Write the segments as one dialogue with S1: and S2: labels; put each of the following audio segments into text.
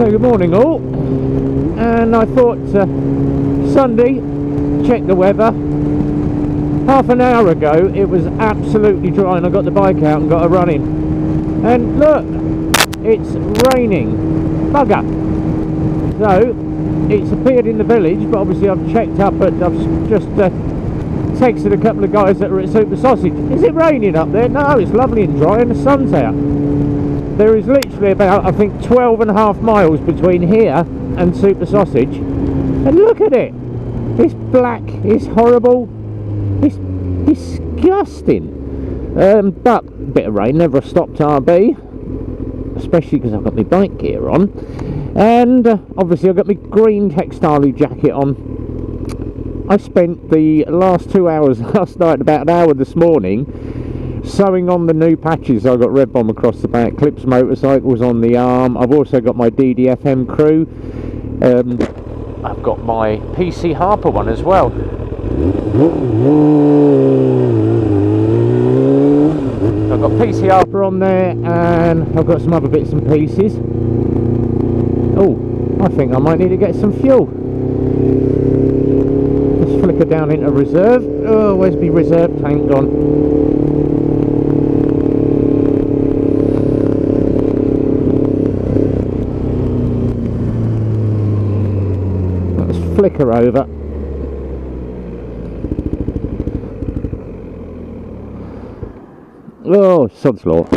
S1: So good morning all, and I thought Sunday, check the weather. Half an hour ago it was absolutely dry and I got the bike out and got a running, and look, it's raining, bugger. So it's appeared in the village, but obviously I've checked up, but I've just texted a couple of guys that are at Super Sausage. Is it raining up there? No, it's lovely and dry and the sun's out. There is literally about, I think, 12.5 miles between here and Super Sausage, and look at it. It's black, it's horrible, it's disgusting. But a bit of rain never stopped RB, especially because I've got my bike gear on, and obviously I've got my green textile jacket on. I spent the last 2 hours last night, about an hour this morning, sewing on the new patches. I got Red Bomb across the back, Eclipse motorcycles on the arm. I've also got my DDFM crew. I've got my PC Harper one as well. I've got PC Harper on there, and I've got some other bits and pieces. Oh, I think I might need to get some fuel. Let's flicker down into reserve. Oh, where's my reserve tank gone? Flicker over. Oh, sod's law.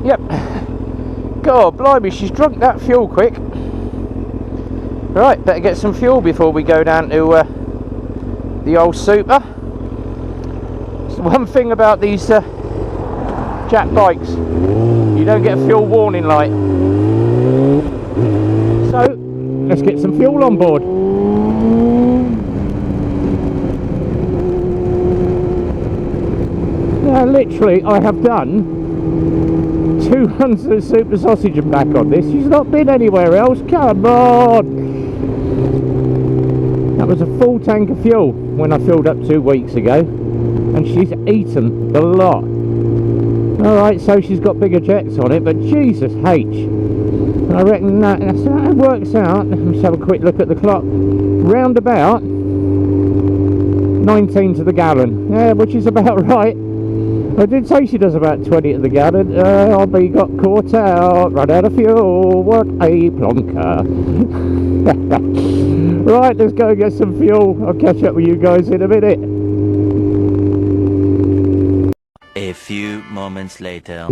S1: Yep. God blimey, she's drunk that fuel quick. Right, better get some fuel before we go down to the old Super. So one thing about these Jack bikes, you don't get a fuel warning light. So let's get some fuel on board. Now literally I have done 2 runs of Super Sausage and back on this. She's not been anywhere else. Come on. That was a full tank of fuel when I filled up 2 weeks ago, and she's eaten the lot. Alright, so she's got bigger jets on it, but Jesus H, I reckon that works out. Let's have a quick look at the clock. Round about 19 to the gallon, yeah, which is about right. I did say she does about 20 to the gallon. RB got caught out, run out of fuel, what a plonker. Right, let's go and get some fuel. I'll catch up with you guys in a minute.
S2: A few moments later.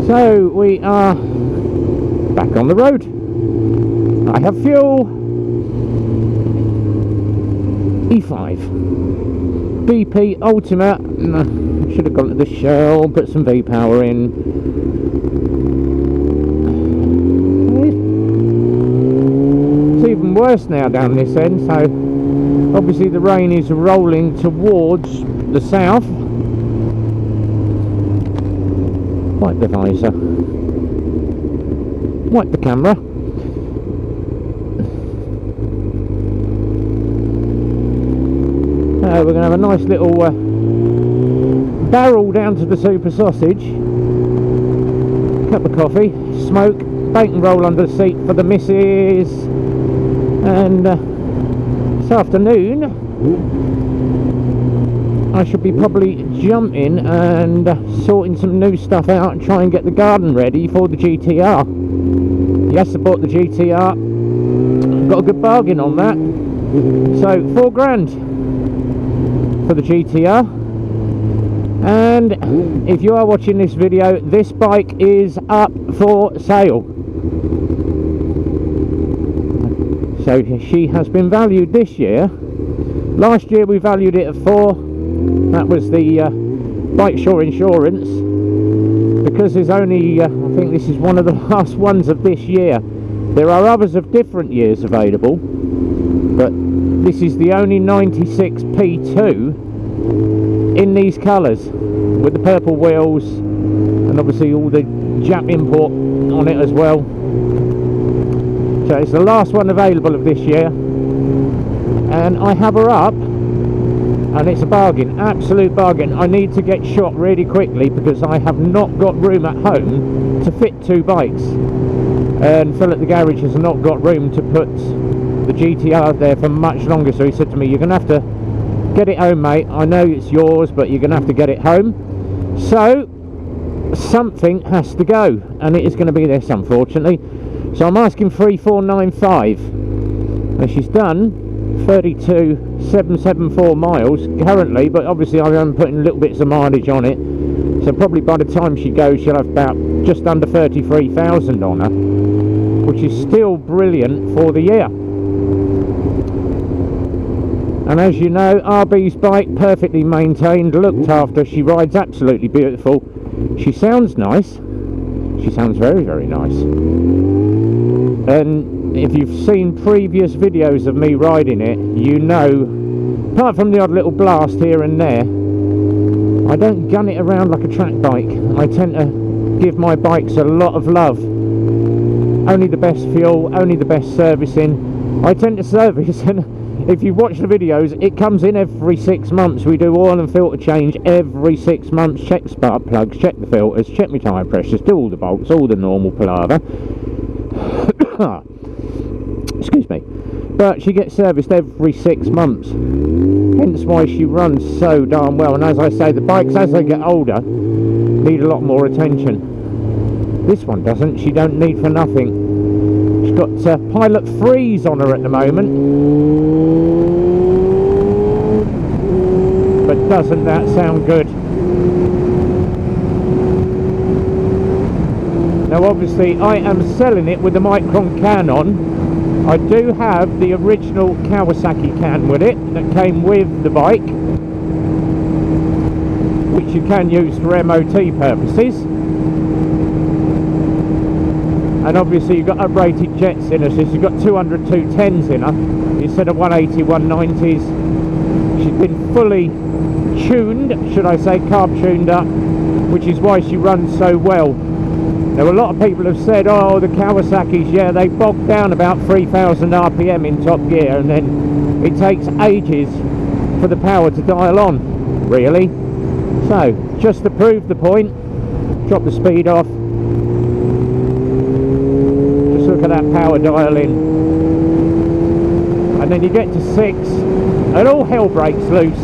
S1: So we are back on the road. I have fuel. E5 BP Ultimate. Should have gone to the Shell, put some V-Power in. It's even worse now down this end, so obviously the rain is rolling towards the south. Wipe the visor. Wipe the camera. We're going to have a nice little barrel down to the Super Sausage, cup of coffee, smoke, bacon roll under the seat for the missus, and this afternoon I should be probably jumping and sorting some new stuff out and try and get the garden ready for the GTR. Yes, I bought the GTR, got a good bargain on that, so £4,000 for the GTR. And if you are watching this video, this bike is up for sale. So she has been valued this year. Last year we valued it at 4. That was the Bikesure insurance. The because there's only, I think this is one of the last ones of this year. There are others of different years available, but this is the only 96 P2 in these colours, with the purple wheels, and obviously all the Jap import on it as well. So it's the last one available of this year, and I have her up, and it's a bargain, absolute bargain. I need to get shot really quickly because I have not got room at home to fit 2 bikes, and Phil at the garage has not got room to put the GTR there for much longer, so he said to me, you're going to have to get it home, mate. I know it's yours, but you're going to have to get it home. So something has to go, and it is going to be this, unfortunately. So I'm asking 3495. Now she's done 32,774 miles currently, but obviously I am putting little bits of mileage on it, so probably by the time she goes she'll have about just under 33,000 on her, which is still brilliant for the year. And as you know, RB's bike, perfectly maintained, looked after. She rides absolutely beautiful. She sounds nice. She sounds very, very nice. And if you've seen previous videos of me riding it, you know, apart from the odd little blast here and there, I don't gun it around like a track bike. I tend to give my bikes a lot of love. Only the best fuel, only the best servicing. I tend to service, and if you watch the videos, it comes in every 6 months. We do oil and filter change every 6 months. Check spark plugs, check the filters, check my tyre pressures, do all the bolts, all the normal palaver. Excuse me. But she gets serviced every 6 months. Hence why she runs so darn well. And as I say, the bikes, as they get older, need a lot more attention. This one doesn't. She don't need for nothing. She's got pilot freeze on her at the moment, but doesn't that sound good? Now obviously I am selling it with the Micron can on. I do have the original Kawasaki can with it that came with the bike, which you can use for MOT purposes. And obviously you've got uprated jets in her, so she's got 200 210s in her instead of 180 190s. She's been fully tuned, should I say, carb tuned up, which is why she runs so well. Now a lot of people have said, oh, the Kawasaki's, yeah, they bog down about 3,000 RPM in top gear, and then it takes ages for the power to dial on, really. So just to prove the point, drop the speed off. Look at that power dial in, and then you get to 6 and all hell breaks loose.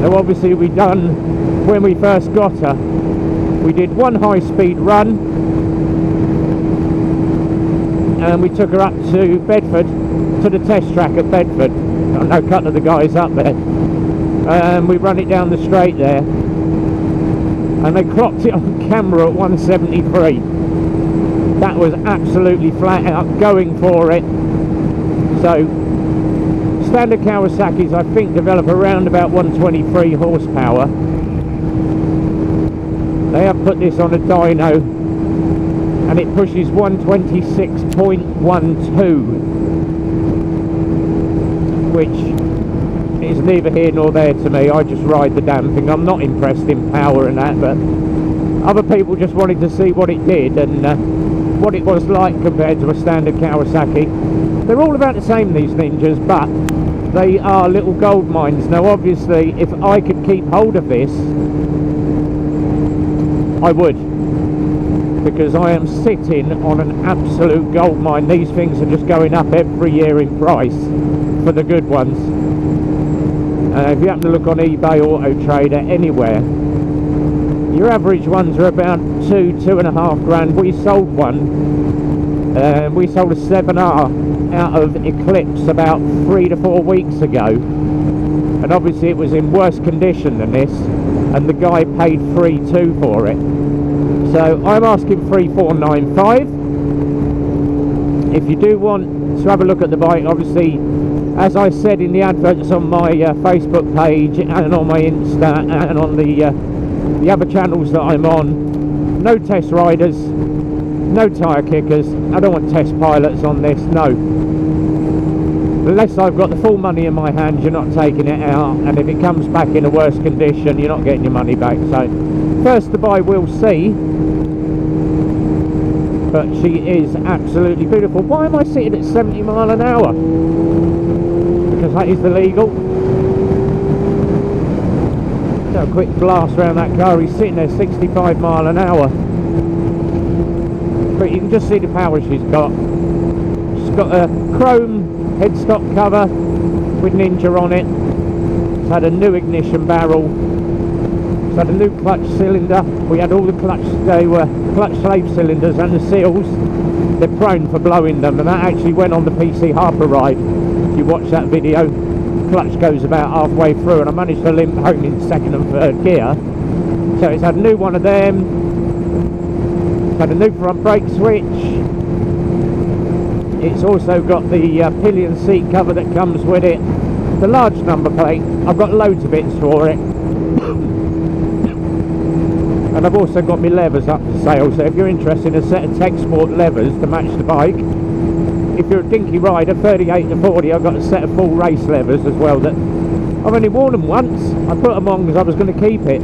S1: Now obviously we done, when we first got her, we did one high speed run and we took her up to Bedford, to the test track at Bedford. I know a couple of the guys up there, and we run it down the straight there, and they clocked it on camera at 173. That was absolutely flat out going for it. So standard Kawasaki's, I think, develop around about 123 horsepower. They have put this on a dyno and it pushes 126.12, which is neither here nor there to me. I just ride the damn thing. I'm not impressed in power and that, but other people just wanted to see what it did and what it was like compared to a standard Kawasaki. They're all about the same, these Ninjas, but they are little gold mines. Now obviously if I could keep hold of this, I would, because I am sitting on an absolute gold mine. These things are just going up every year in price for the good ones. If you happen to look on eBay, Auto Trader, anywhere, your average ones are about 2.5 grand. We sold one, we sold a 7R out of Eclipse about 3 to 4 weeks ago, and obviously it was in worse condition than this, and the guy paid 3.2 for it. So I'm asking 3495. If you do want to have a look at the bike, obviously as I said in the adverts on my Facebook page and on my Insta and on the other channels that I'm on, no test riders, no tyre kickers. I don't want test pilots on this, no. Unless I've got the full money in my hand, you're not taking it out, and if it comes back in a worse condition, you're not getting your money back. So first to buy, we'll see. But she is absolutely beautiful. Why am I sitting at 70 mile an hour? Because that is illegal. So a quick blast around that car. He's sitting there 65 mile an hour. But you can just see the power she's got. She's got a chrome headstock cover with Ninja on it. It's had a new ignition barrel. It's had a new clutch cylinder. We had all the clutch, they were clutch slave cylinders, and the seals, they're prone for blowing them, and that actually went on the PC Harper ride. If you watch that video, clutch goes about halfway through, and I managed to limp home in second and third gear. So it's had a new one of them. It's had a new front brake switch. It's also got the pillion seat cover that comes with it. The large number plate. I've got loads of bits for it. And I've also got my levers up for sale, so if you're interested in a set of Tech Sport levers to match the bike, if you're a dinky rider, 38 to 40, I've got a set of full race levers as well that I've only worn them once. I put them on because I was going to keep it.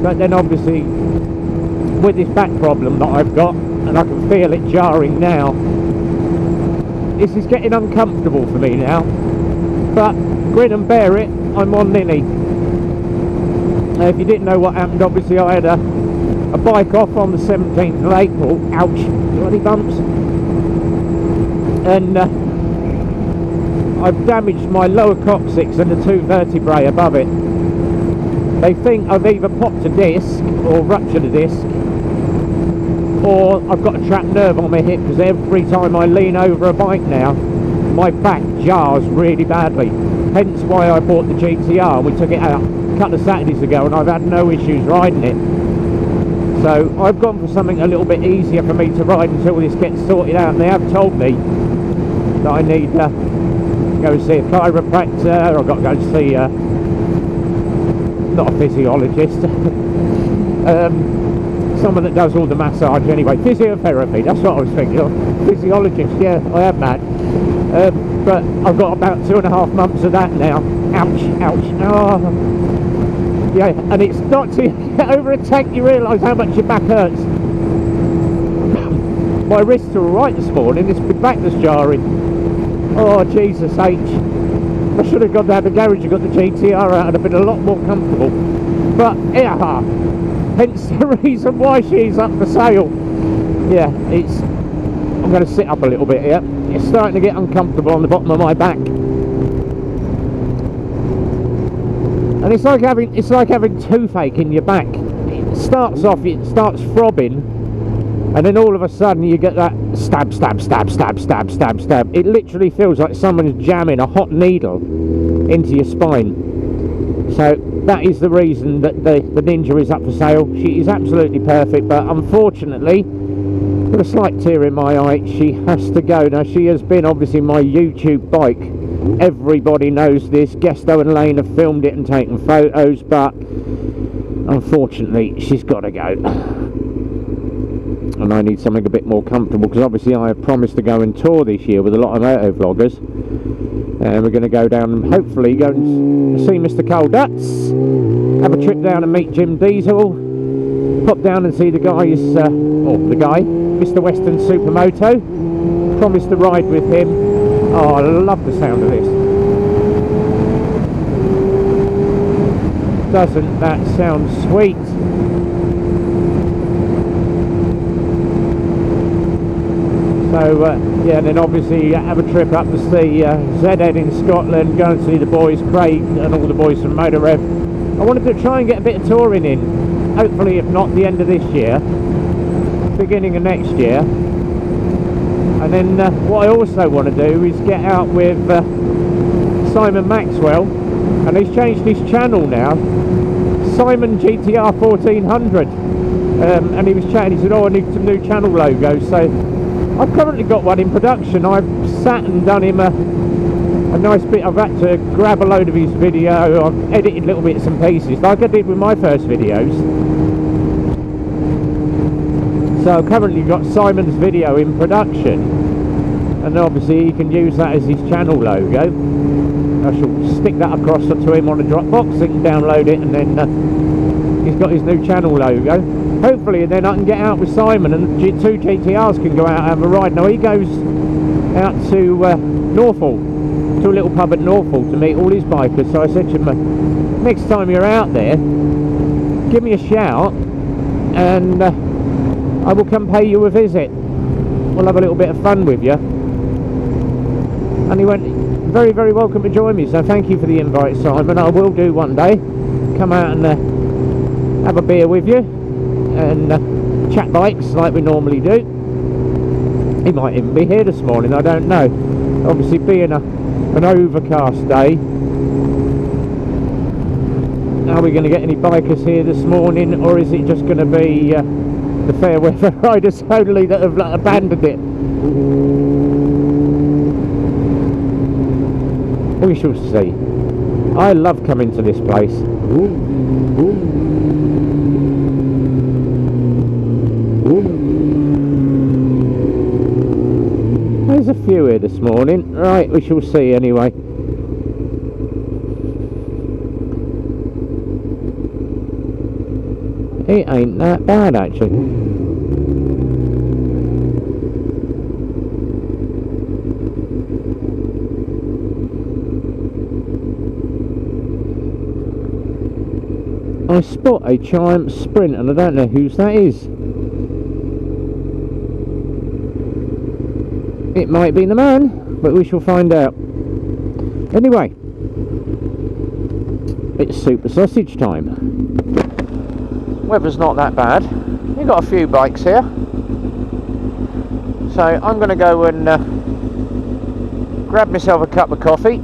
S1: But then obviously, with this back problem that I've got, and I can feel it jarring now, this is getting uncomfortable for me now. But grin and bear it, I'm on Ninny. If you didn't know what happened, obviously I had a bike off on the 17th of April. Ouch, bloody bumps. And I've damaged my lower coccyx and the two vertebrae above it. They think I've either popped a disc or ruptured a disc, or I've got a trapped nerve on my hip, because every time I lean over a bike now, my back jars really badly. Hence why I bought the GTR. We took it out a couple of Saturdays ago, and I've had no issues riding it. So I've gone for something a little bit easier for me to ride until this gets sorted out. And they have told me that I need to go see a chiropractor. I've got to go see not a physiologist, someone that does all the massage anyway. Physiotherapy, that's what I was thinking of. Physiologist, yeah, I have that. But I've got about 2.5 months of that now. Ouch, ouch. Oh. Yeah, and it's not till you get over a tank you realise how much your back hurts. My wrists are alright this morning, it's my back that's jarring. Oh, Jesus H. I should have gone down the garage and got the GTR out, and I'd have been a lot more comfortable. But, yeah, hence the reason why she's up for sale. Yeah, it's... I'm going to sit up a little bit here. It's starting to get uncomfortable on the bottom of my back. And it's like having toothache in your back. It starts off, it starts throbbing, and then all of a sudden you get that stab, stab, stab, stab, stab, stab, stab. It literally feels like someone's jamming a hot needle into your spine. So that is the reason that the Ninja is up for sale. She is absolutely perfect, but unfortunately, with a slight tear in my eye, she has to go. Now, she has been obviously my YouTube bike. Everybody knows this. Gesto and Lane have filmed it and taken photos, but unfortunately she's got to go, and I need something a bit more comfortable, because obviously I have promised to go and tour this year with a lot of motovloggers, and we're going to go down and hopefully go and see Mr. Cole Duttz, have a trip down and meet Jim Diesel, pop down and see the guys, Mr. Western Supermoto. Promised to ride with him. Oh, I love the sound of this. Doesn't that sound sweet? So, yeah, and then obviously have a trip up to see ZX in Scotland, go and see the boys, Craig and all the boys from Motorev. I wanted to try and get a bit of touring in, hopefully if not the end of this year, beginning of next year. And then what I also want to do is get out with Simon Maxwell, and he's changed his channel now, Simon GTR 1400, and he was chatting, he said, oh, I need some new channel logos. So I've currently got one in production. I've sat and done him a nice bit. I've had to grab a load of his video. I've edited little bits and pieces like I did with my first videos. So I've currently got Simon's video in production, and obviously he can use that as his channel logo. I shall stick that across to him on a Dropbox, he can download it, and then he's got his new channel logo. Hopefully then I can get out with Simon and two GTRs can go out and have a ride. Now he goes out to Norfolk, to a little pub at Norfolk to meet all his bikers. So I said to him, next time you're out there, give me a shout and I will come pay you a visit. We'll have a little bit of fun with you. And he went, very, very welcome to join me. So thank you for the invite, Simon. I will do one day. Come out and have a beer with you and chat bikes like we normally do. He might even be here this morning, I don't know. Obviously being an overcast day, are we going to get any bikers here this morning, or is it just going to be the fair weather riders only that have abandoned it? We shall see. I love coming to this place. There's a few here this morning. Right, we shall see anyway. It ain't that bad actually. I spot a Triumph Sprint and I don't know whose that is. It might be the man, but we shall find out. Anyway, it's super sausage time. Weather's not that bad. We've got a few bikes here. So I'm going to go and grab myself a cup of coffee,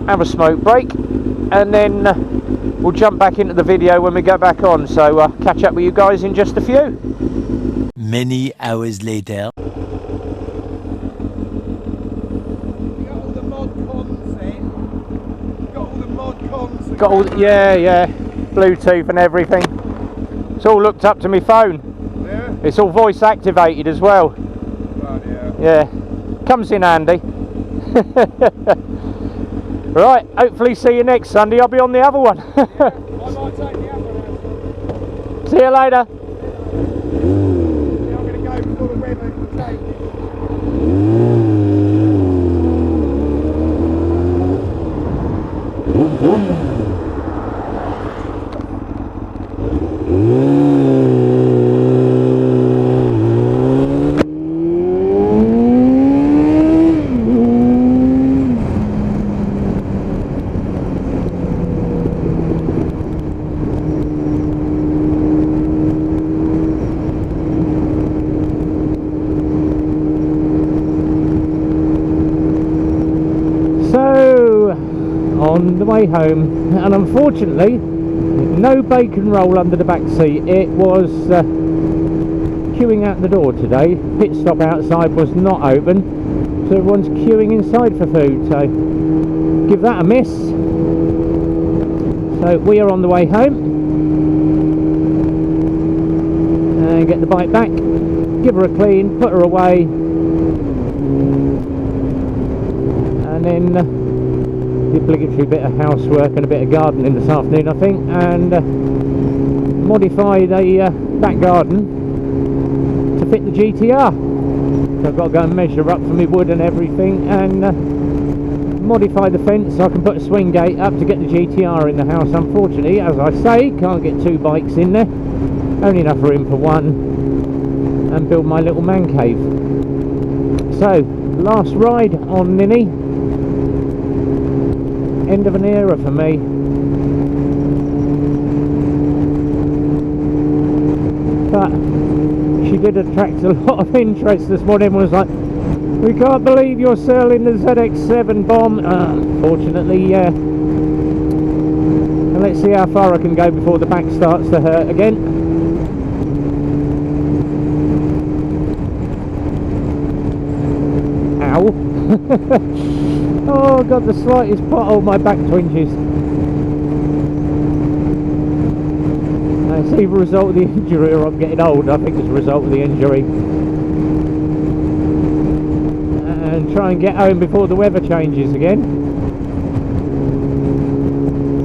S1: have a smoke break, and then we'll jump back into the video when we go back on. So catch up with you guys in just a few.
S2: Many hours later.
S1: Got all, yeah, Bluetooth and everything. It's all looked up to my phone. Yeah. It's all voice activated as well. Bloody yeah, comes in handy. Right, hopefully see you next Sunday. I'll be on the other one.
S3: Yeah, I might take the other one.
S1: See you later.
S3: Yeah, I'm going to go before the weather changes.
S1: On the way home, and unfortunately no bacon roll under the back seat. It was queuing out the door today. Pit stop outside was not open, so everyone's queuing inside for food, so give that a miss. So we are on the way home and get the bike back, give her a clean, put her away, and then the obligatory bit of housework and a bit of gardening this afternoon, I think, and modify the back garden to fit the GTR. So I've got to go and measure up for my wood and everything, and modify the fence so I can put a swing gate up to get the GTR in the house. Unfortunately, as I say, can't get two bikes in there, only enough room for one, and build my little man cave. So last ride on Ninny. End of an era for me. But she did attract a lot of interest this morning. Everyone was like, we can't believe you're selling the ZX7 bomb. Unfortunately, yeah. And let's see how far I can go before the back starts to hurt again. Ow. Oh, I got the slightest pothole, my back twinges. It's either a result of the injury or I'm getting old. I think it's a result of the injury. And try and get home before the weather changes again.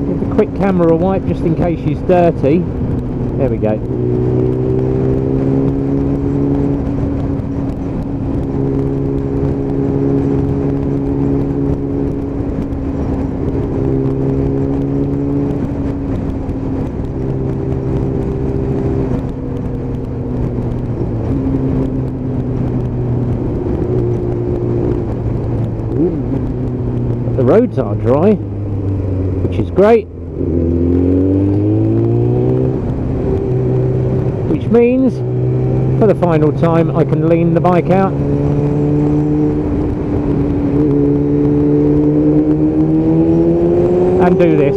S1: Give the quick camera a wipe just in case she's dirty. There we go. The roads are dry, which is great, which means for the final time I can lean the bike out and do this.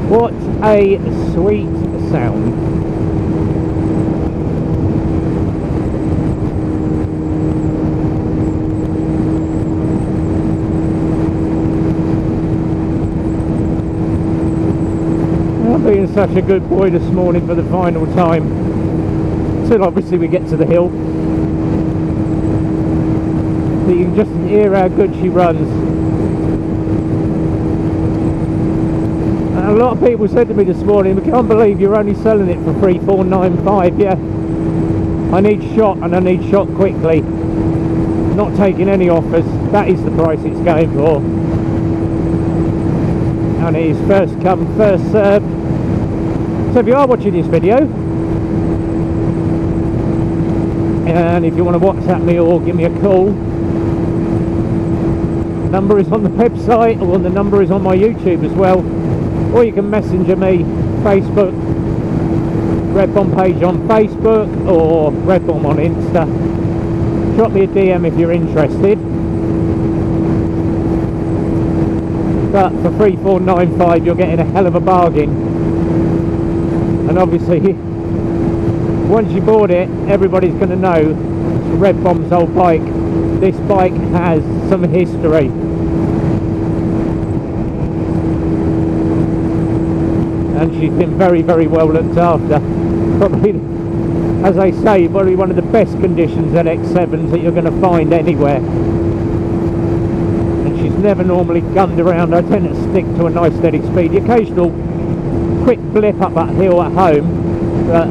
S1: What a sweet sound. I'm being such a good boy this morning for the final time, until obviously we get to the hill. But you can just hear how good she runs. And a lot of people said to me this morning, we can't believe you're only selling it for 3,495. Yeah, I need shot, and I need shot quickly. Not taking any offers. That is the price it's going for, and it is first come, first served. So if you are watching this video, and if you want to WhatsApp me or give me a call, the number is on the website, or the number is on my YouTube as well. Or you can messenger me, Facebook, Red Bomb page on Facebook, or Red Bomb on Insta. Drop me a DM if you're interested. But for 3,495 you're getting a hell of a bargain. And obviously, once you bought it, everybody's going to know it's Red Bomb's old bike. This bike has some history. And she's been very, very well looked after. Probably, as I say, probably one of the best conditions ZX7s that you're going to find anywhere. And she's never normally gunned around. I tend to stick to a nice steady speed. The occasional quick blip up that hill at home, but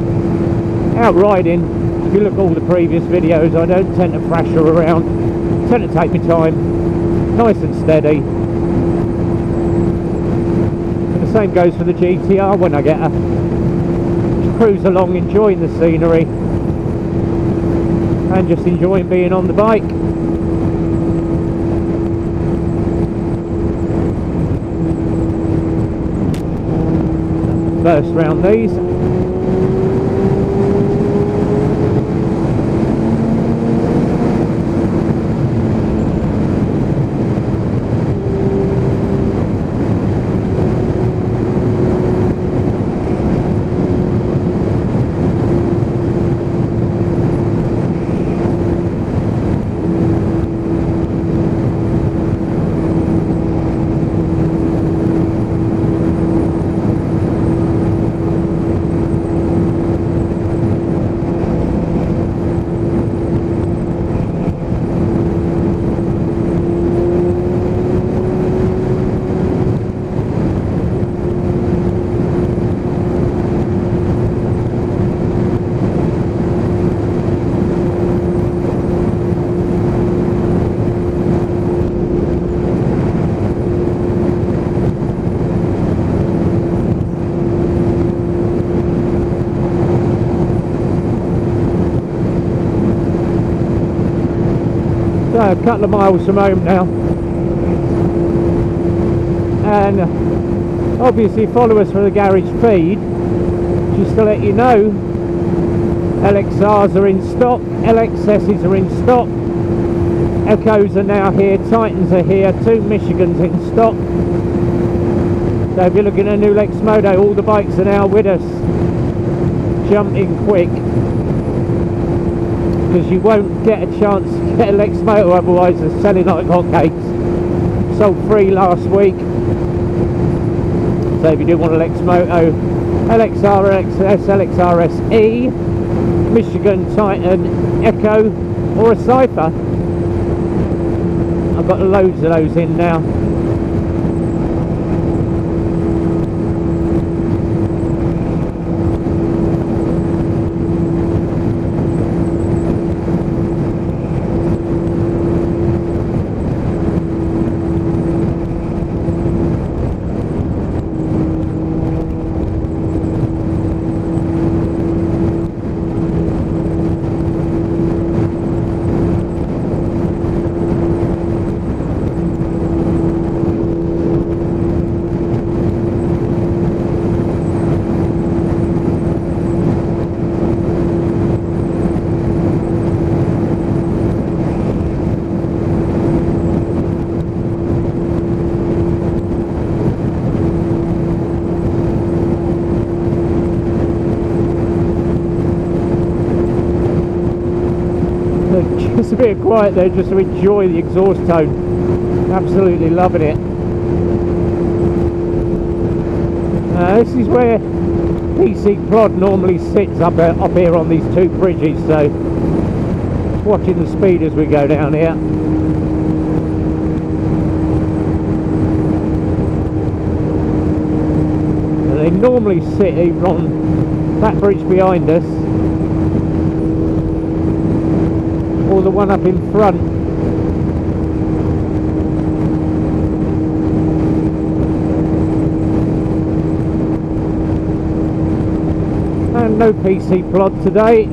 S1: out riding, if you look at all the previous videos, I don't tend to thrash her around. I tend to take my time, nice and steady. The same goes for the GTR when I get her. Just cruise along, enjoying the scenery and just enjoying being on the bike. First round these. A couple of miles from home now, and obviously follow us for the garage feed. Just to let you know, LXRs are in stock, LXSs are in stock, Echoes are now here, Titans are here, 2 Michigans in stock. So if you're looking at a new Lexmoto, all the bikes are now with us. jump in quick, because you won't get a chance to get a Lexmoto otherwise. They're selling like hotcakes. Sold 3 last week. So if you do want a Lexmoto, LXR, SLXR SE, Michigan Titan Echo, or a Cypher, I've got loads of those in now. Just a bit of quiet there, just to enjoy the exhaust tone. Absolutely loving it. This is where PC Prod normally sits up here on these 2 bridges, so watching the speed as we go down here. And they normally sit either on that bridge behind us or the one up in front. And no PC Prod today.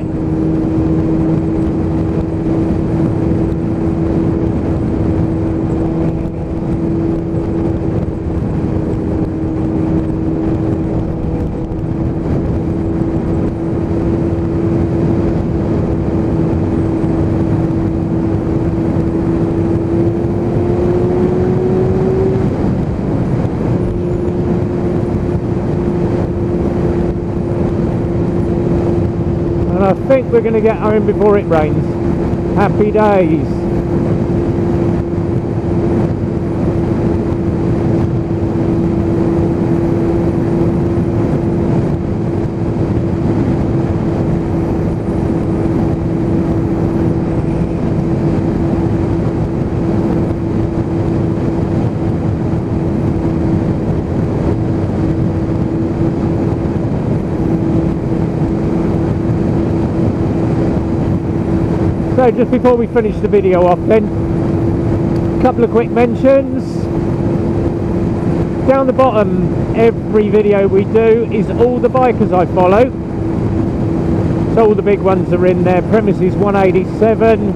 S1: I think we're going to get home before it rains. Happy days. So just before we finish the video off then, a couple of quick mentions. Down the bottom, every video we do is all the bikers I follow. So all the big ones are in there. Premises 187,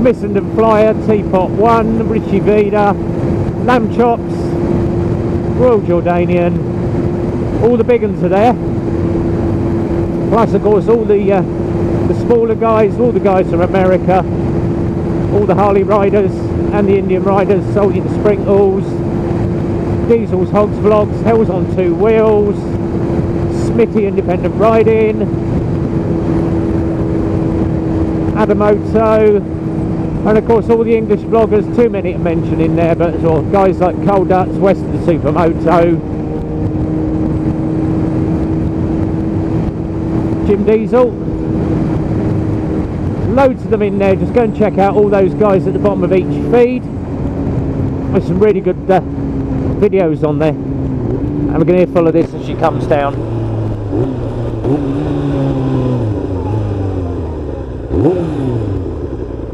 S1: Missenden Flyer, Teapot 1, Richie Vida, Lamb Chops, Royal Jordanian, all the big ones are there. Plus of course all the smaller guys, all the guys from America, all the Harley riders and the Indian riders, Soldier Sprinkles, Diesel's Hogs Vlogs, Hell's on 2 Wheels, Smitty Independent Riding, Adamoto, and of course all the English vloggers, too many to mention in there, but well, guys like Duttz, Western Supermoto, Jim Diesel. Loads of them in there. Just go and check out all those guys at the bottom of each feed. There's some really good videos on there, and we're going to hear full of this as she comes down.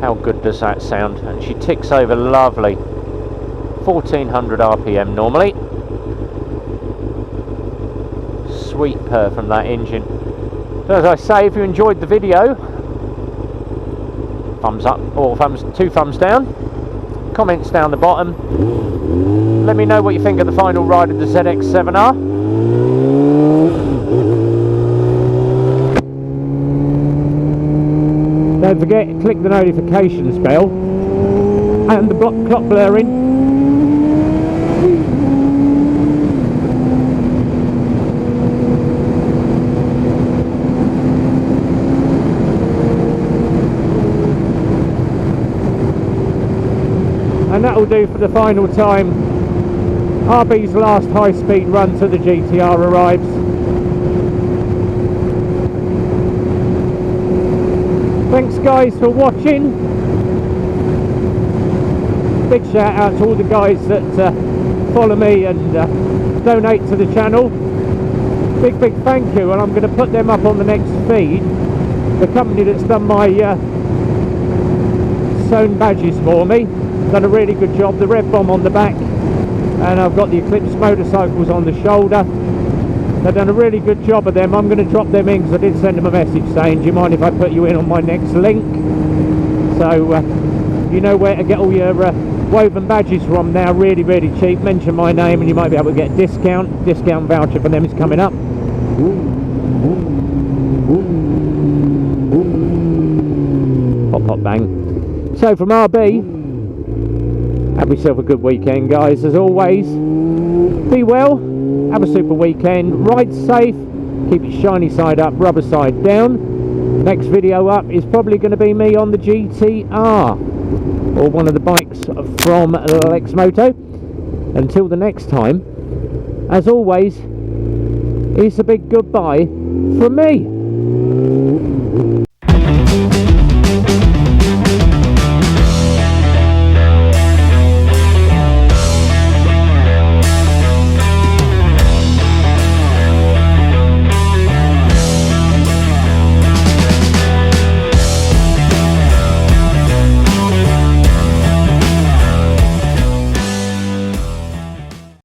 S1: How good does that sound? And she ticks over lovely. 1400 RPM normally. Sweet purr from that engine. So as I say, if you enjoyed the video, thumbs up or two thumbs down, comments down the bottom, let me know what you think of the final ride of the ZX7R. Don't forget to click the notifications bell and the clock blaring. it'll do for the final time. RB's last high-speed run to the GTR arrives. Thanks guys for watching. Big shout out to all the guys that follow me and donate to the channel. Big thank you, and I'm going to put them up on the next feed. The company that's done my sewn badges for me, done a really good job. The red bomb on the back, and I've got the Eclipse motorcycles on the shoulder. They've done a really good job of them. I'm going to drop them in because I did send them a message saying, do you mind if I put you in on my next link? So you know where to get all your woven badges from now, really cheap. Mention my name and you might be able to get a discount voucher for them is coming up. Pop bang. So from RB, have yourself a good weekend guys. As always, be well, have a super weekend, ride safe, keep your shiny side up, rubber side down. Next video up is probably going to be me on the GTR, or one of the bikes from Lexmoto. Until the next time, as always, it's a big goodbye from me.